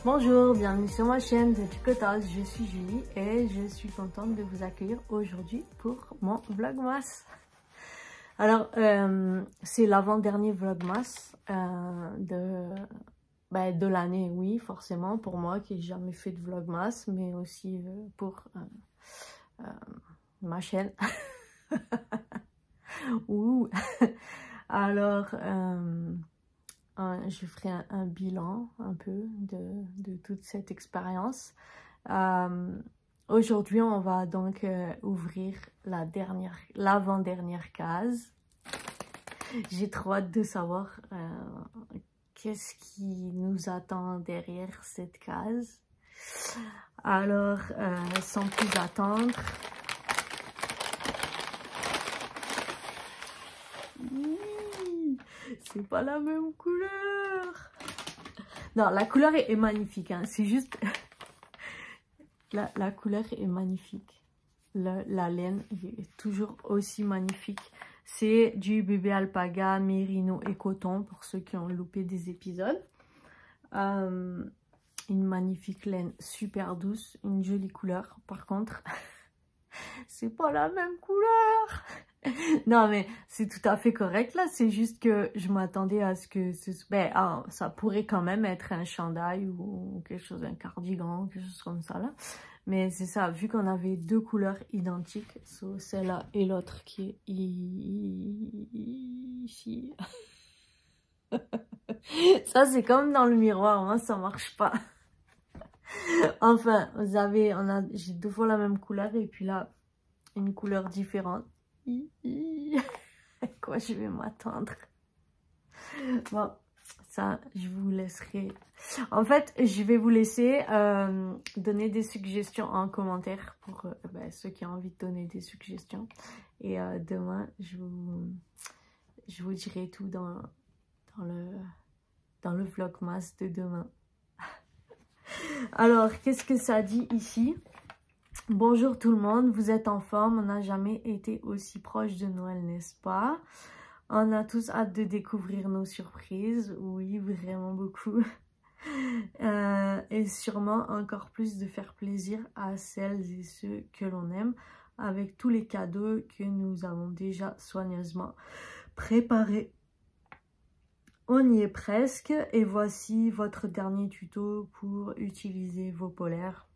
Bonjour, bienvenue sur ma chaîne de Tricotage, je suis Julie et je suis contente de vous accueillir aujourd'hui pour mon Vlogmas. Alors, c'est l'avant-dernier Vlogmas de l'année, oui, forcément, pour moi qui n'ai jamais fait de Vlogmas, mais aussi pour ma chaîne. Ouh. Alors, je ferai un bilan un peu de toute cette expérience. Aujourd'hui, on va donc ouvrir l'avant-dernière case. J'ai trop hâte de savoir qu'est-ce qui nous attend derrière cette case. Alors, sans plus attendre, c'est pas la même couleur. Non, la couleur est magnifique, hein. C'est juste... la couleur est magnifique. La laine est toujours aussi magnifique. C'est du bébé alpaga, mérino et coton pour ceux qui ont loupé des épisodes. Une magnifique laine super douce, une jolie couleur. Par contre, c'est pas la même couleur. Non mais c'est tout à fait correct là, c'est juste que je m'attendais à ce que ça pourrait quand même être un chandail ou quelque chose, un cardigan, quelque chose comme ça là. Mais c'est ça, vu qu'on avait deux couleurs identiques, celle-là et l'autre qui est ici. Ça c'est comme dans le miroir, moi ça marche pas. Enfin, j'ai deux fois la même couleur et puis là, une couleur différente. À quoi je vais m'attendre? Bon, ça, je vous laisserai... En fait, je vais vous laisser donner des suggestions en commentaire pour ceux qui ont envie de donner des suggestions. Et demain, je vous dirai tout dans le vlogmas de demain. Alors, qu'est-ce que ça dit ici? Bonjour tout le monde, vous êtes en forme, on n'a jamais été aussi proche de Noël, n'est-ce pas? On a tous hâte de découvrir nos surprises, oui, vraiment beaucoup. Et sûrement encore plus de faire plaisir à celles et ceux que l'on aime avec tous les cadeaux que nous avons déjà soigneusement préparés. On y est presque et voici votre dernier tuto pour utiliser vos polaires.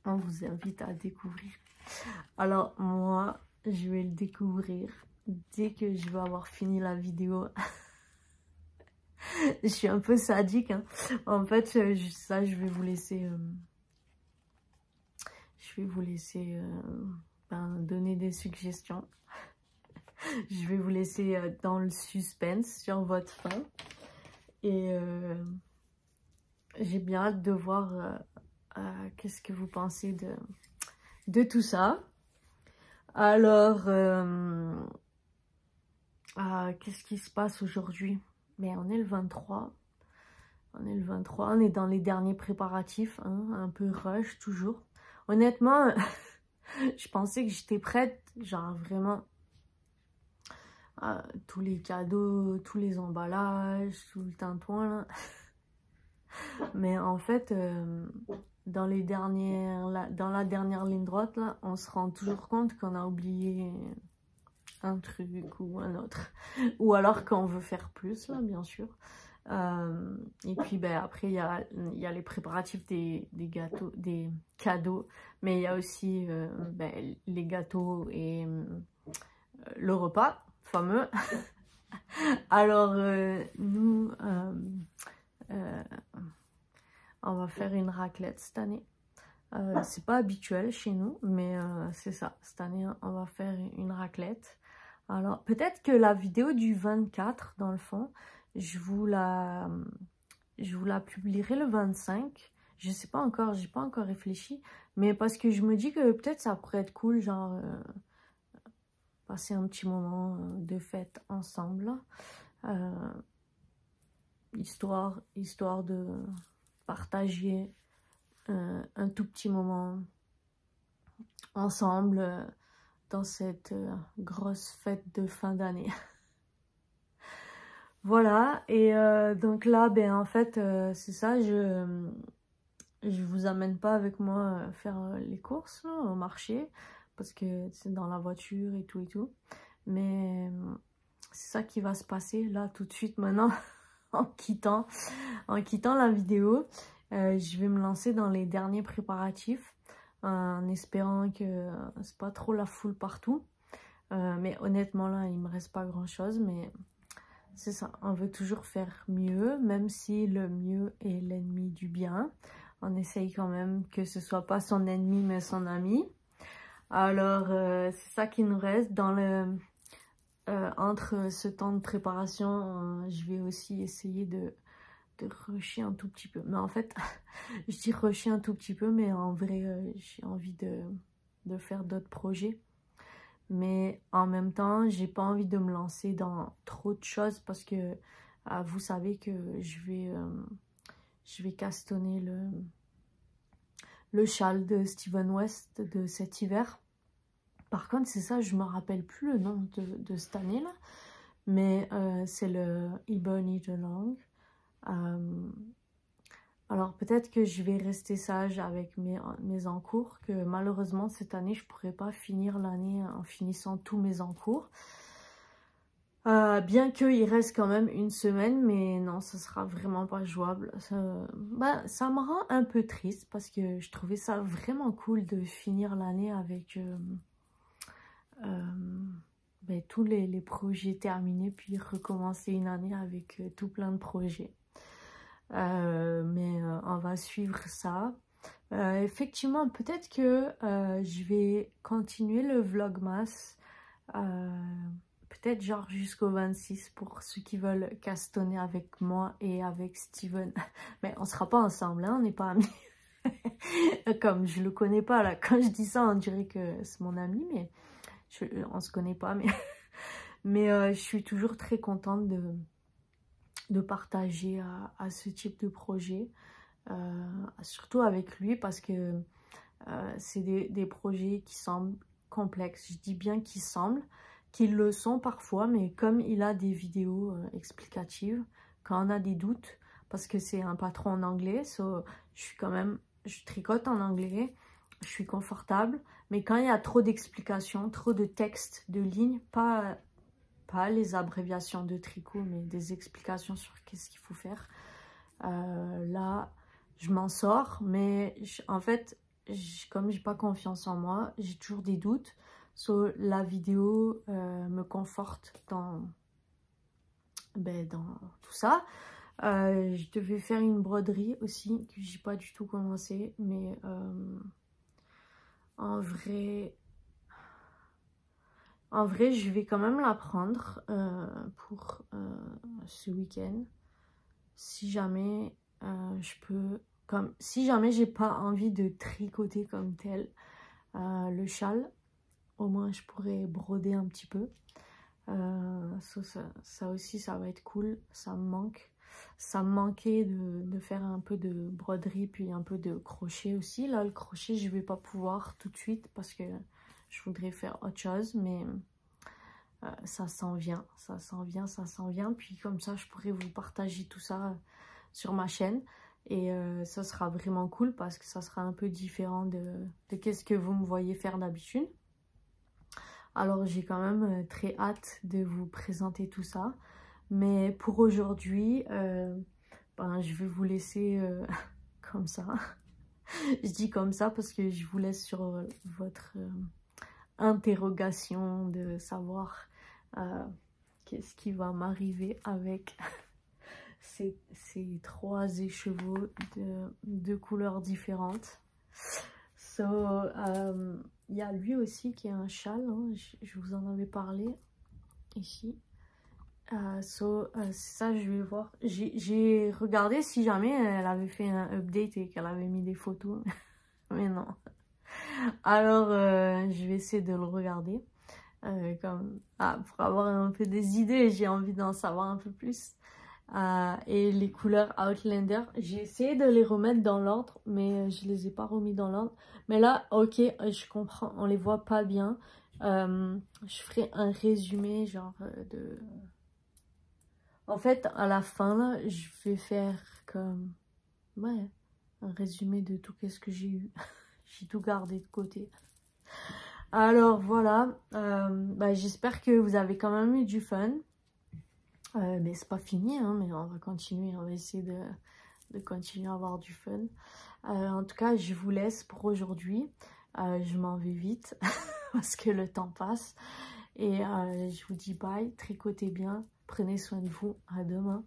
On vous invite à découvrir. Alors moi, je vais le découvrir dès que je vais avoir fini la vidéo. Je suis un peu sadique, hein. En fait, ça, je vais vous laisser... donner des suggestions. Je vais vous laisser dans le suspense sur votre faim. Et j'ai bien hâte de voir qu'est-ce que vous pensez de tout ça. Alors, qu'est-ce qui se passe aujourd'hui? Mais on est le 23. On est le 23, on est dans les derniers préparatifs, hein, un peu rush toujours. Honnêtement, je pensais que j'étais prête, genre vraiment, tous les cadeaux, tous les emballages, tout le tintouin là. Mais en fait, dans la dernière ligne droite là, on se rend toujours compte qu'on a oublié un truc ou un autre. Ou alors qu'on veut faire plus là, bien sûr. Et puis après il y a les préparatifs des gâteaux, des cadeaux, mais il y a aussi les gâteaux et le repas fameux. Alors nous on va faire une raclette cette année. C'est pas habituel chez nous, mais c'est ça, cette année on va faire une raclette. Alors peut-être que la vidéo du 24 dans le fond, je vous la publierai le 25. Je sais pas encore, j'ai pas encore réfléchi. Mais parce que je me dis que peut-être ça pourrait être cool, genre passer un petit moment de fête ensemble. Histoire de partager un tout petit moment ensemble dans cette grosse fête de fin d'année. Voilà, et donc là, ben en fait, c'est ça, je vous amène pas avec moi faire les courses là, au marché, parce que c'est dans la voiture et tout. Mais c'est ça qui va se passer là tout de suite maintenant, en quittant la vidéo. Je vais me lancer dans les derniers préparatifs, en espérant que c'est pas trop la foule partout. Mais honnêtement là, il me reste pas grand chose, mais... C'est ça, on veut toujours faire mieux, même si le mieux est l'ennemi du bien. On essaye quand même que ce soit pas son ennemi, mais son ami. Alors, c'est ça qui nous reste. Entre ce temps de préparation, je vais aussi essayer de rusher un tout petit peu. Mais en fait, je dis rusher un tout petit peu, mais en vrai, j'ai envie de faire d'autres projets. Mais en même temps, j'ai pas envie de me lancer dans trop de choses parce que vous savez que je vais castonner le châle de Steven West de cet hiver. Par contre, c'est ça, je me rappelle plus le nom de cette année-là. Mais c'est le Ebony de Long. Alors peut-être que je vais rester sage avec mes encours, que malheureusement cette année je pourrais pas finir l'année en finissant tous mes encours. Bien qu'il reste quand même une semaine, mais non, ça sera vraiment pas jouable. Ça me rend un peu triste parce que je trouvais ça vraiment cool de finir l'année avec tous les projets terminés, puis recommencer une année avec tout plein de projets. Mais on va suivre ça. Effectivement, peut-être que je vais continuer le vlogmas, peut-être genre jusqu'au 26 pour ceux qui veulent castonner avec moi et avec Steven. Mais on sera pas ensemble, hein, on n'est pas amis. Comme je le connais pas là, quand je dis ça on dirait que c'est mon ami, mais on se connaît pas. Mais je suis toujours très contente de partager à ce type de projet, surtout avec lui parce que c'est des projets qui semblent complexes. Je dis bien qu'ils semblent, qu'ils le sont parfois, mais comme il a des vidéos explicatives, quand on a des doutes, parce que c'est un patron en anglais, je tricote en anglais, je suis confortable, mais quand il y a trop d'explications, trop de textes, de lignes, pas les abréviations de tricot, mais des explications sur qu'est-ce qu'il faut faire. Là, je m'en sors, mais en fait, comme j'ai pas confiance en moi, j'ai toujours des doutes. La vidéo me conforte dans tout ça. Je devais faire une broderie aussi, que j'ai pas du tout commencé, mais en vrai, je vais quand même la prendre pour ce week-end. Si jamais je peux, si jamais j'ai pas envie de tricoter comme tel le châle, au moins je pourrais broder un petit peu. Ça aussi, ça va être cool. Ça me manque. Ça me manquait de faire un peu de broderie puis un peu de crochet aussi. Là, le crochet, je vais pas pouvoir tout de suite parce que je voudrais faire autre chose, mais ça s'en vient, ça s'en vient. Puis comme ça, je pourrais vous partager tout ça sur ma chaîne. Et ça sera vraiment cool parce que ça sera un peu différent de qu'est-ce que vous me voyez faire d'habitude. Alors j'ai quand même très hâte de vous présenter tout ça. Mais pour aujourd'hui, je vais vous laisser comme ça. Je dis comme ça parce que je vous laisse sur votre interrogation de savoir qu'est-ce qui va m'arriver avec ces 3 écheveaux de couleurs différentes. Il y a lui aussi qui a un châle, hein, je vous en avais parlé ici. Ça je vais voir, j'ai regardé si jamais elle avait fait un update et qu'elle avait mis des photos, mais non. Alors je vais essayer de le regarder pour avoir un peu des idées. J'ai envie d'en savoir un peu plus. Et les couleurs Outlander, j'ai essayé de les remettre dans l'ordre, mais je les ai pas remis dans l'ordre. Mais là, ok, je comprends, on les voit pas bien. Je ferai un résumé genre En fait, à la fin, là, je vais faire comme... Ouais, un résumé de tout ce que j'ai eu. J'ai tout gardé de côté. Alors, voilà. J'espère que vous avez quand même eu du fun. Mais c'est pas fini, hein, mais on va continuer. On va essayer de continuer à avoir du fun. En tout cas, je vous laisse pour aujourd'hui. Je m'en vais vite parce que le temps passe. Et je vous dis bye, tricotez bien, prenez soin de vous, à demain.